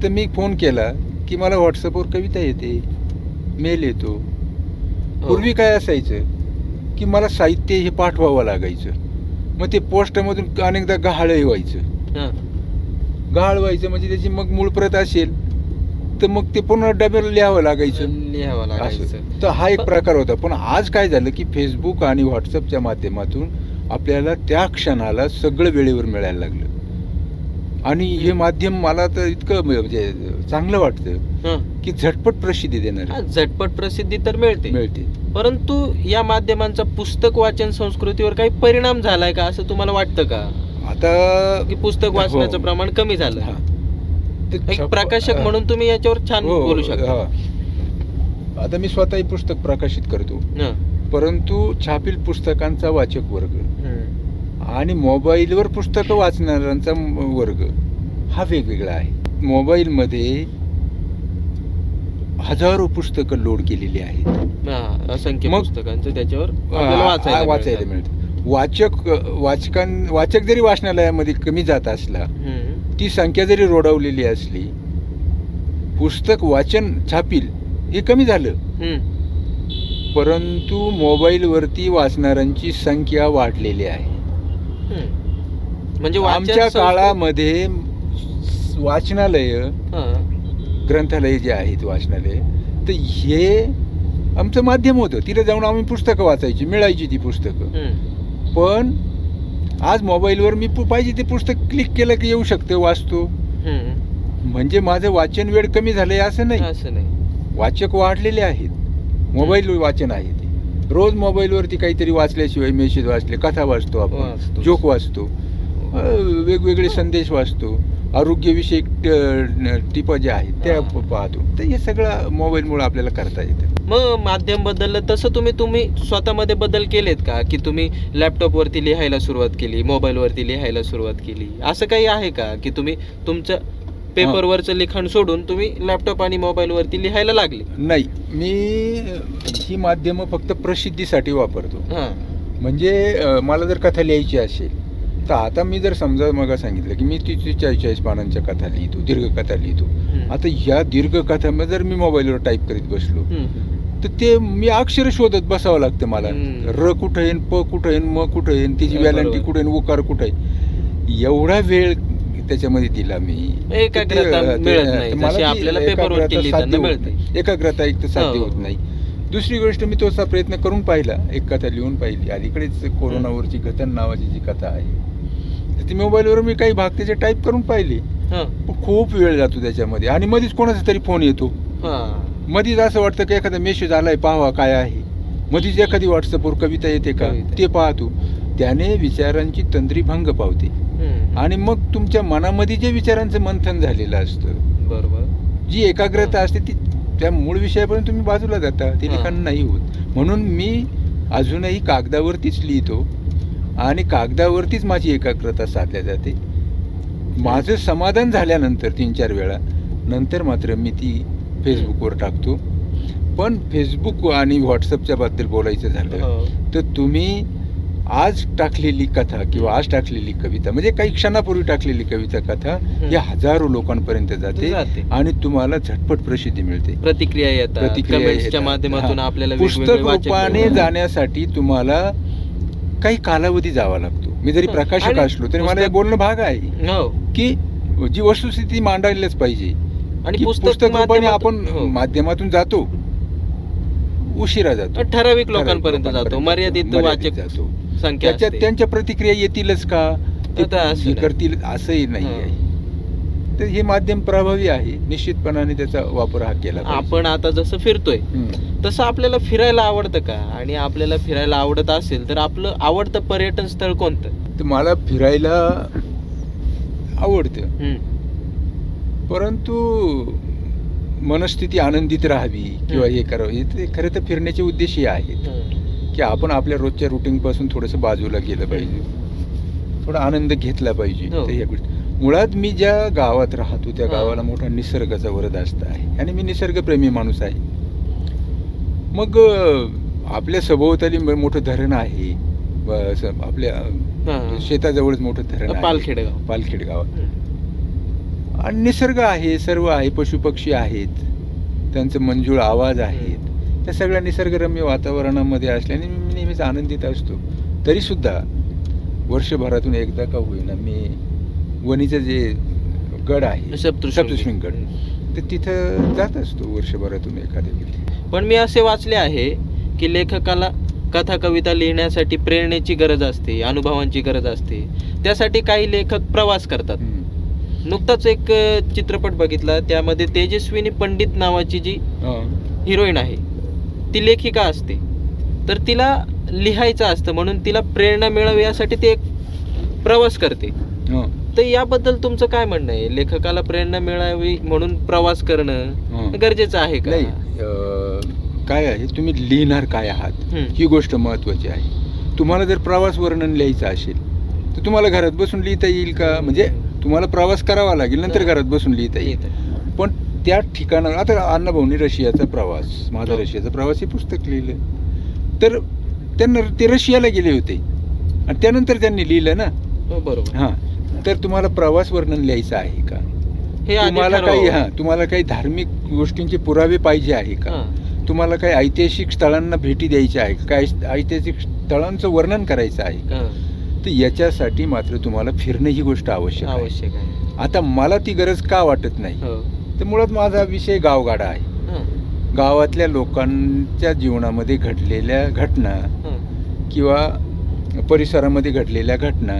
तर मी फोन केला की मला व्हॉट्सअपवर कविता येते, मेल येतो. पूर्वी काय असायचं की मला साहित्य हे पाठवावं लागायचं, मग ते पोस्टमधून अनेकदा गहाळही व्हायचं. गहाळ व्हायचं म्हणजे त्याची मग मूळ प्रत असेल तर मग ते पुन्हा डब्याला लिहावं लागायचं. तर हा एक प्रकार होता. पण आज काय झालं की फेसबुक आणि व्हॉट्सअपच्या माध्यमातून आपल्याला त्या क्षणाला सगळं वेळेवर मिळायला लागलं. आणि हे माध्यम मला तर इतकं म्हणजे चांगलं वाटतं की झटपट प्रसिद्धी देणार. झटपट प्रसिद्धी तर मिळते, परंतु या माध्यमांचा पुस्तक वाचन संस्कृतीवर काही परिणाम झालाय का असं तुम्हाला वाटतं का? आता की पुस्तक वाचण्याचं प्रमाण कमी झालं? एक प्रकाशक म्हणून तुम्ही याच्यावर छान बोलू शकता. आता मी स्वतःही पुस्तक प्रकाशित करतो, परंतु छापील पुस्तकांचा वाचक वर्ग आणि मोबाईलवर पुस्तकं वाचणाऱ्यांचा वर्ग हा वेगवेगळा आहे. मोबाईलमध्ये हजारो पुस्तकं लोड केलेली आहेत, असंख्य पुस्तकांचं त्याच्यावर वाचायला मिळतं. वाचक जरी वाचनालयामध्ये कमी जात असला, ती संख्या जरी रोडावलेली असली, पुस्तक वाचन छापील हे कमी झालं, परंतु मोबाईलवरती वाचणाऱ्यांची संख्या वाढलेली आहे. म्हणजे आमच्या काळामध्ये वाचनालय, ग्रंथालय जे आहेत वाचनालय, तर हे आमचं माध्यम होतं. तिला जाऊन आम्ही पुस्तकं वाचायची, मिळायची ती पुस्तकं. पण आज मोबाईलवर मी पाहिजे ते पुस्तक क्लिक केलं की येऊ शकतं, वाचतो. म्हणजे माझं वाचन वेळ कमी झालंय असं नाही. वाचक वाढलेले आहेत, मोबाईल वाचन आहे ते. रोज मोबाईलवरती काहीतरी वाचल्याशिवाय, मेसेज वाचले, कथा वाचतो आपण, जोक वाचतो, वेगवेगळे संदेश वाचतो, आरोग्यविषयक टिपा ज्या आहेत त्या पाहतो. तर हे सगळं मोबाईलमुळे आपल्याला करता येतं. मग माध्यम बदललं तसं तुम्ही स्वतःमध्ये बदल केलेत का? की तुम्ही लॅपटॉपवरती लिहायला सुरुवात केली, मोबाईलवरती लिहायला सुरुवात केली, असं काही आहे का की तुम्ही तुमचं पेपरवरचं लिखाण सोडून तुम्ही लॅपटॉप आणि मोबाईलवरती लिहायला लागले? नाही, मी ही माध्यमं फक्त प्रसिद्धीसाठी वापरतो. म्हणजे मला जर कथा लिहायची असेल तर आता मी जर समजा मग सांगितलं की मी 30-40 पानांच्या कथा लिहितो, दीर्घकथा लिहितो. आता ह्या दीर्घकथामध्ये जर मी मोबाईलवर टाईप करीत बसलो तर ते मी अक्षर शोधत बसावं लागतं मला. र कुठं येईन, प कुठं येईन, म कुठं येईन, तिची व्हॅलंटी कुठं येईन, उकार कुठं आहे. एवढा वेळ त्याच्यामध्ये दिला मी. एकाग्रता मिळत नाही, मला जशी ती आपल्याला एकाग्रता पेपरवरती साध्य लिहिताना होत मिळते. नाही. एकाग्रता एक तर साध्य हो. होत नाही. दुसरी गोष्ट, मी तोचा प्रयत्न करून पाहिला, एक कथा लिहून पाहिली. अलीकडेच कोरोनावरची घतन नावाची जी कथा आहे, तर ती मोबाईलवर मी काही भाग त्याचे टाईप करून पाहिली. पण खूप वेळ जातो त्याच्यामध्ये, आणि मध्येच कोणाचा तरी फोन येतो. मध्येच असं वाटतं की एखादा मेसेज आलाय, पाहावा काय आहे. मध्येच एखादी व्हॉट्सअपवर कविता येते का, ते पाहतो. त्याने विचारांची तंद्री भंग पावते, आणि मग तुमच्या मनामध्ये जे विचारांचं मंथन झालेलं असतं, बरोबर, जी एकाग्रता असते, ती त्या मूळ विषयापर्यंत तुम्ही बाजूला जाता, ते लिखाण नाही होत. म्हणून मी अजूनही कागदावरतीच लिहितो, आणि कागदावरतीच माझी एकाग्रता साधल्या जाते. माझं समाधान झाल्यानंतर 3-4 वेळा नंतर मात्र मी ती फेसबुकवर टाकतो. पण फेसबुक आणि व्हॉट्सअपच्या बद्दल बोलायचं झालं तर तुम्ही आज टाकलेली कथा किंवा आज टाकलेली कविता, म्हणजे काही क्षणापूर्वी टाकलेली कविता, कथा, या हजारो लोकांपर्यंत जाते, आणि तुम्हाला झटपट प्रसिद्धी मिळते, प्रतिक्रिया येतात, कमेंट्सच्या माध्यमातून आपल्याला पुस्तक रूपाने जाण्यासाठी तुम्हाला काही कालावधी जावा लागतो. मी जरी प्रकाशक असलो तरी मला हे बोलणं भाग आहे की जी वस्तुस्थिती मांडायलाच पाहिजे, आणि पुस्तक रूपाने आपण माध्यमातून जातो, उशिरा जातो, ठराविक लोकांपर्यंत जातो, मर्यादित वाचक जातो. संख्या असते. त्यांच्या प्रतिक्रिया येतीलच का, ते करतील असंही नाही आहे. तर हे माध्यम प्रभावी आहे, निश्चितपणाने त्याचा वापर हा केला पाहिजे. आपण आता जसं फिरतोय तसं आपल्याला फिरायला आवडतं का, आणि आपल्याला फिरायला आवडत असेल तर आपलं आवडतं पर्यटन स्थळ कोणतं? तर मला फिरायला आवडतं, परंतु मनस्थिती आनंदित राहावी किंवा हे करावं, ते खरं तर फिरण्याचे उद्देशही आहेत की आपण आपल्या रोजच्या रुटीन पासून थोडंसं बाजूला गेलं पाहिजे, थोडा आनंद घेतला पाहिजे. तर ह्या गोष्टी मुळात मी ज्या गावात राहतो त्या गावाला मोठा निसर्गाचा वरदहस्त आहे, आणि मी निसर्गप्रेमी माणूस आहे. मग आपल्या सभोवताली मोठं धरण आहे, आपल्या शेताजवळच मोठं धरण आहे, पालखेड गाव, आणि निसर्ग आहे, सर्व आहे, पशुपक्षी आहेत, त्यांचं मंजूळ आवाज आहेत. त्या सगळ्या निसर्गरम्य वातावरणामध्ये असल्याने मी नेहमीच आनंदित असतो. तरीसुद्धा वर्षभरातून एकदा का होईना मी वणीचं जे गड आहे, सप्तशृंगी गड, तर तिथं जात असतो वर्षभरातून एखाद्या वेळी. पण मी असे वाचले आहे की लेखकाला कथा कविता लिहिण्यासाठी प्रेरणेची गरज असते, अनुभवांची गरज असते. त्यासाठी काही लेखक प्रवास करतात. नुकताच एक चित्रपट बघितला, त्यामध्ये तेजस्विनी पंडित नावाची जी हिरोईन आहे, ती लेखिका असते, तर तिला लिहायचं असतं, म्हणून तिला प्रेरणा मिळावी यासाठी ते एक प्रवास करते. तर याबद्दल तुमचं काय म्हणणं आहे? लेखकाला प्रेरणा मिळावी म्हणून प्रवास करणं गरजेचं आहे का? काय आहे, तुम्ही लिहिणार काय आहात ही गोष्ट महत्वाची आहे. तुम्हाला जर प्रवास वर्णन लिहायचं असेल तर तुम्हाला घरात बसून लिहिता येईल का? म्हणजे तुम्हाला प्रवास करावा लागेल, नंतर घरात बसून लिहिता येईल. पण त्या ठिकाणावर, आता अण्णाभाऊंनी रशियाचा प्रवास, माझा रशियाचा प्रवास हे पुस्तक लिहिलं, तर त्यांना ते रशियाला गेले होते आणि त्यानंतर त्यांनी लिहिलं ना. बरोबर. हां, तर तुम्हाला प्रवास वर्णन लिहायचं आहे का? तुम्हाला काही धार्मिक गोष्टींचे पुरावे पाहिजे आहे का? तुम्हाला काही ऐतिहासिक स्थळांना भेटी द्यायच्या आहे, काय ऐतिहासिक स्थळांचं वर्णन करायचं आहे का? तर याच्यासाठी मात्र तुम्हाला फिरणं ही गोष्ट आवश्यक आहे. आता मला ती गरज का वाटत नाही, तर मुळात माझा विषय गावगाडा आहे. गावातल्या लोकांच्या जीवनामध्ये घडलेल्या घटना किंवा परिसरामध्ये घडलेल्या घटना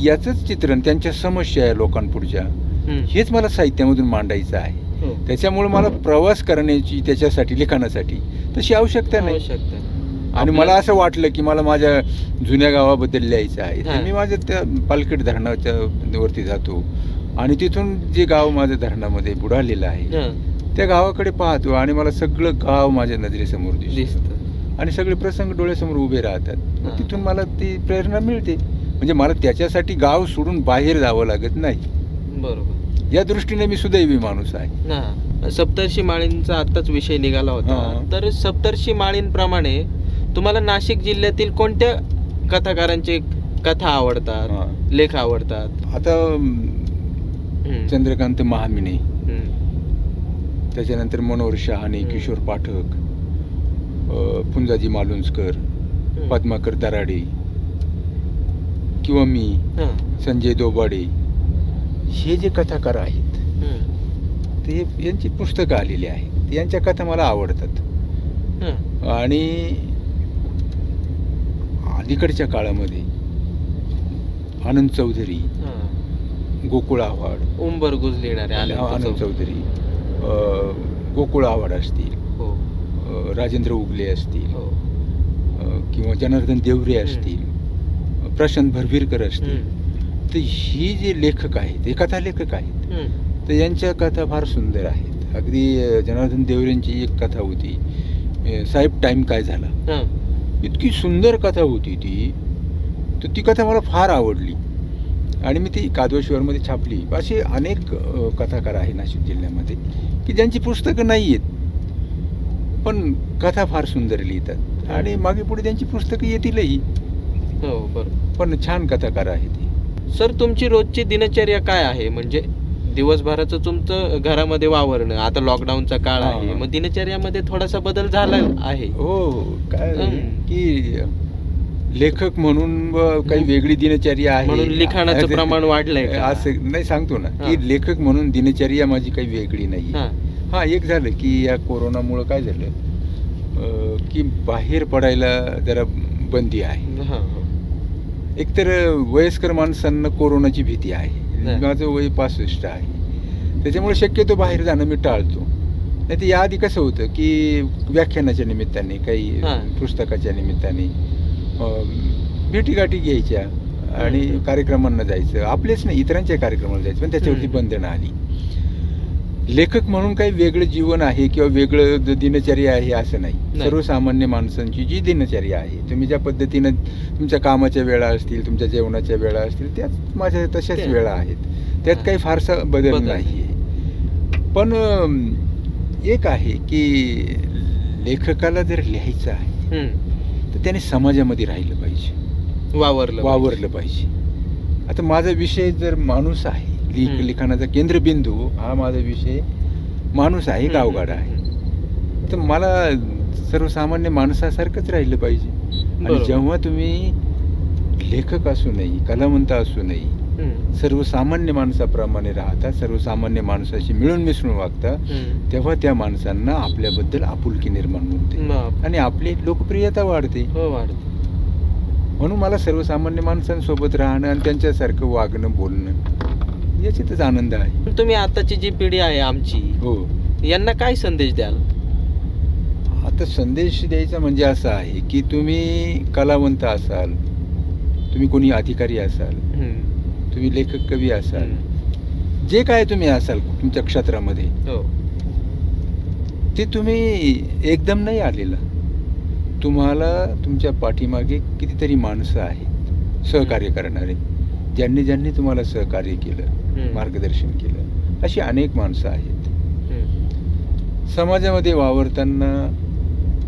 याचंच चित्रण, त्यांच्या समस्या आहे लोकांपुढच्या, हेच मला साहित्यामधून मांडायचं आहे. त्याच्यामुळे मला प्रवास करण्याची, त्याच्यासाठी लिखाणासाठी तशी आवश्यकता नाही. आणि मला असं वाटलं की मला माझ्या जुन्या गावाबद्दल लिहायचं आहे, तर मी माझ्या त्या पालखेड धरणाच्या वरती जातो आणि तिथून जे गाव माझ्या धरणामध्ये बुडालेलं आहे त्या गावाकडे पाहतो, आणि मला सगळं गाव माझ्या नजरेसमोर दिसतं आणि सगळे प्रसंग डोळ्यासमोर उभे राहतात. तिथून मला ती प्रेरणा मिळते. म्हणजे मला त्याच्यासाठी गाव सोडून बाहेर जावं लागत नाही. बरोबर. या दृष्टीने मी सुदैवी माणूस आहे. सप्तर्षी माळींचा आत्ताच विषय निघाला होता, तर सप्तर्षी माळींप्रमाणे तुम्हाला नाशिक जिल्ह्यातील कोणत्या कथाकारांचे कथा आवडतात, लेख आवडतात? आता चंद्रकांत महामिने, त्याच्यानंतर मनोहर शहाणे, किशोर पाठक, पुंजाजी मालुंजकर, पद्माकर दराडे किंवा मी, संजय दोबाडे, हे जे कथाकार आहेत ते यांची पुस्तकं आलेली आहेत. यांच्या कथा मला आवडतात. आणि अलीकडच्या काळामध्ये आनंद चौधरी, गोकुळ आव्हाड, उंबरगुज लिहिणारे आनंद चौधरी, गोकुळ आव्हाड असतील, राजेंद्र उगले असतील, किंवा जनार्दन देवरे असतील, प्रशांत भरभीरकर असतील, तर ही जे लेखक आहेत, हे कथा लेखक आहेत, तर यांच्या कथा फार सुंदर आहेत. अगदी जनार्दन देवरेंची एक कथा होती, साहेब टाईम काय झाला, इतकी सुंदर कथा होती ती. तर ती कथा मला फार आवडली आणि मी ती कादवशिवरमध्ये छापली. असे अनेक कथाकार आहे नाशिक जिल्ह्यामध्ये की ज्यांची पुस्तकं नाही आहेत पण कथा फार सुंदर लिहितात आणि मागे पुढे त्यांची पुस्तकं येतीलही. हो बरोबर. पण छान कथाकार आहे ती. सर, तुमची रोजची दिनचर्या काय आहे? म्हणजे दिवसभराचं तुमचं घरामध्ये वावरणं, आता लॉकडाऊनचा काळ आहे, मग दिनचर्यामध्ये थोडासा बदल झाला आहे? हो, काय की लेखक म्हणून काही वेगळी दिनचर्या आहे म्हणून लिखाणाचं प्रमाण वाढलंय का? असं नाही सांगतो ना की लेखक म्हणून दिनचर्या माझी काही वेगळी नाही. हा, एक झालं की या कोरोनामुळं काय झालं की बाहेर पडायला जरा बंदी आहे. एकतर वयस्कर माणसांना कोरोनाची भीती आहे. माझं वय 65 आहे, त्याच्यामुळे शक्यतो बाहेर जाणं मी टाळतो. नाही तर याआधी कसं होतं की व्याख्यानाच्या निमित्ताने, काही पुस्तकाच्या निमित्ताने भेटीगाठी घ्यायच्या आणि कार्यक्रमांना जायचं. आपलेच नाही, इतरांच्या कार्यक्रमाला जायचं, पण त्याच्यावरती बंधनं आली. लेखक म्हणून काही वेगळं जीवन आहे किंवा वेगळं दिनचर्या आहे असं नाही. सर्वसामान्य माणसांची जी दिनचर्या आहे, तुम्ही ज्या पद्धतीनं तुमच्या कामाच्या वेळा असतील, तुमच्या जेवणाच्या वेळा असतील, त्याच माझ्या तशाच वेळा आहेत. त्यात काही फारसा बदल नाही आहे. पण एक आहे की लेखकाला जर लिहायचं आहे तर त्याने समाजामध्ये राहिलं पाहिजे, वावरलं पाहिजे. आता माझा विषय जर माणूस आहे, लिखाणाचा केंद्रबिंदू हा माझा विषय माणूस आहे, गावगाडा आहे, तर मला सर्वसामान्य माणसासारखंच राहिलं पाहिजे. आणि जेव्हा तुम्ही लेखक असू नये, कलावंत असू नये, सर्वसामान्य माणसाप्रमाणे राहता, सर्वसामान्य माणसाशी मिळून मिसळून वागता, तेव्हा त्या माणसांना आपल्याबद्दल आपुलकी निर्माण होते आणि आपली लोकप्रियता वाढते. म्हणून मला सर्वसामान्य माणसांसोबत राहणं आणि त्यांच्यासारखं वागणं, बोलणं याच्यातच आनंद आहे. तुम्ही आताची जी पिढी आहे आमची, हो, यांना काय संदेश द्याल? आता संदेश द्यायचा म्हणजे असा आहे की तुम्ही कलावंत असाल, तुम्ही कोणी अधिकारी असाल, तुम्ही लेखक कवी असाल, जे काय तुम्ही असाल तुमच्या क्षेत्रामध्ये, ते तुम्ही एकदम नाही आलेलं. तुम्हाला तुमच्या पाठीमागे कितीतरी माणसं आहेत सहकार्य करणारे, ज्यांनी तुम्हाला सहकार्य केलं, मार्गदर्शन केलं, अशी अनेक माणसं आहेत. समाजामध्ये वावरताना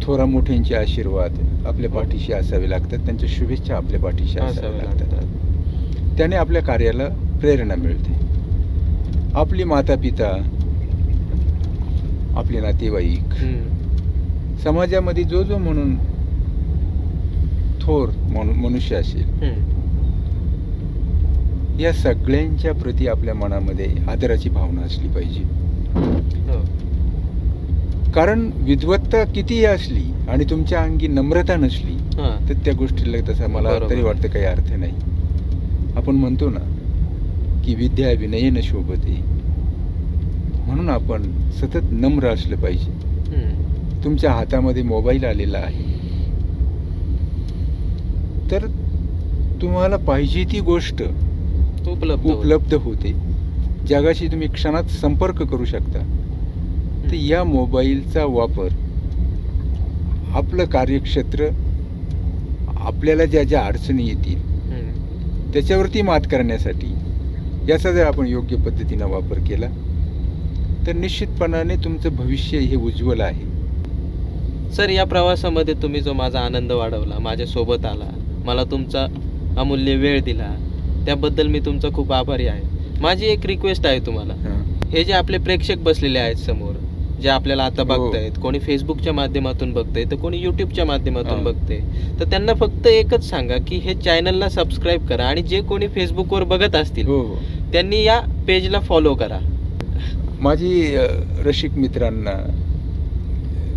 थोरा मोठ्यांचे आशीर्वाद आपल्या पाठीशी असावे लागतात, त्यांच्या शुभेच्छा आपल्या पाठीशी असाव्या लागतात. त्याने आपल्या कार्याला प्रेरणा मिळते. आपली माता पिता, आपले नातेवाईक, समाजामध्ये जो म्हणून थोर मनुष्य असेल, या सगळ्यांच्या प्रती आपल्या मनामध्ये आदराची भावना असली पाहिजे. कारण विद्वत्ता कितीही असली आणि तुमच्या अंगी नम्रता नसली तर त्या गोष्टीला तसा मला तरी वाटतं काही अर्थ नाही. आपण म्हणतो ना की विद्या विनयेन शोभते, म्हणून आपण सतत नम्र असलं पाहिजे. तुमच्या हातामध्ये मोबाईल आलेला आहे तर तुम्हाला पाहिजे ती गोष्ट उपलब्ध होते, जगाशी तुम्ही क्षणात संपर्क करू शकता. तर या मोबाईलचा वापर आपलं कार्यक्षेत्र, आपल्याला ज्या ज्या अडचणी येतील त्याच्यावरती मात करण्यासाठी याचा जर आपण योग्य पद्धतीनं वापर केला तर निश्चितपणाने तुमचं भविष्य हे उज्ज्वल आहे. सर, या प्रवासामध्ये तुम्ही जो माझा आनंद वाढवला, माझ्यासोबत आला, मला तुमचा अमूल्य वेळ दिला, त्याबद्दल मी तुमचा खूप आभारी आहे. माझी एक रिक्वेस्ट आहे तुम्हाला, हे जे आपले प्रेक्षक बसलेले आहेत समोर, जे आपल्याला आता हो. बघतायत, कोणी फेसबुकच्या माध्यमातून बघतंय तर कोणी युट्यूबच्या माध्यमातून हा. बघते, तर त्यांना फक्त एकच सांगा की हे चॅनलला सबस्क्राईब करा आणि जे कोणी फेसबुकवर बघत असतील हो हो त्यांनी या पेजला फॉलो करा. माझी रसिक मित्रांना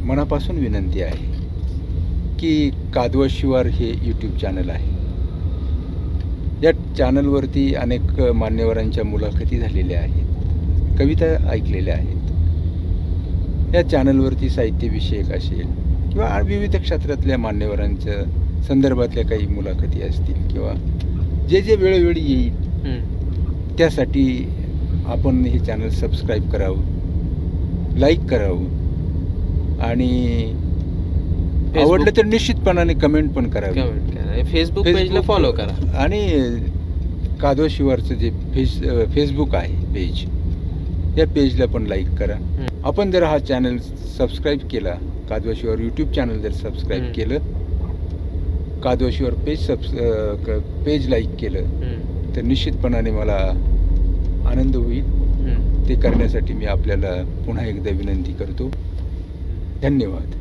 मनापासून विनंती आहे की कादवा शिवार हे यूट्यूब चॅनल आहे. या चॅनलवरती अनेक मान्यवरांच्या मुलाखती झालेल्या आहेत, कविता ऐकलेल्या आहेत. या चॅनलवरती साहित्यविषयक असेल किंवा विविध क्षेत्रातल्या मान्यवरांच्या संदर्भातल्या काही मुलाखती असतील किंवा जे जे वेळोवेळी येईल हम्म. त्यासाठी आपण हे चॅनल सबस्क्राईब करावं, लाईक करावं आणि आवडलं तर निश्चितपणाने कमेंट पण करावी. कमेंट करा, फेसबुक पेजला फॉलो करा. आणि कादवा शिवारचं जे फेसबुक आहे पेज, या पेजला पण लाईक करा. आपण जर हा चॅनल सबस्क्राईब केला, कादवा शिवार यूट्यूब चॅनल जर सबस्क्राईब हम्म. केलं, कादवा शिवार पेज लाईक केलं तर निश्चितपणाने मला आनंद होईल. ते करण्यासाठी मी आपल्याला पुन्हा एकदा विनंती करतो. धन्यवाद.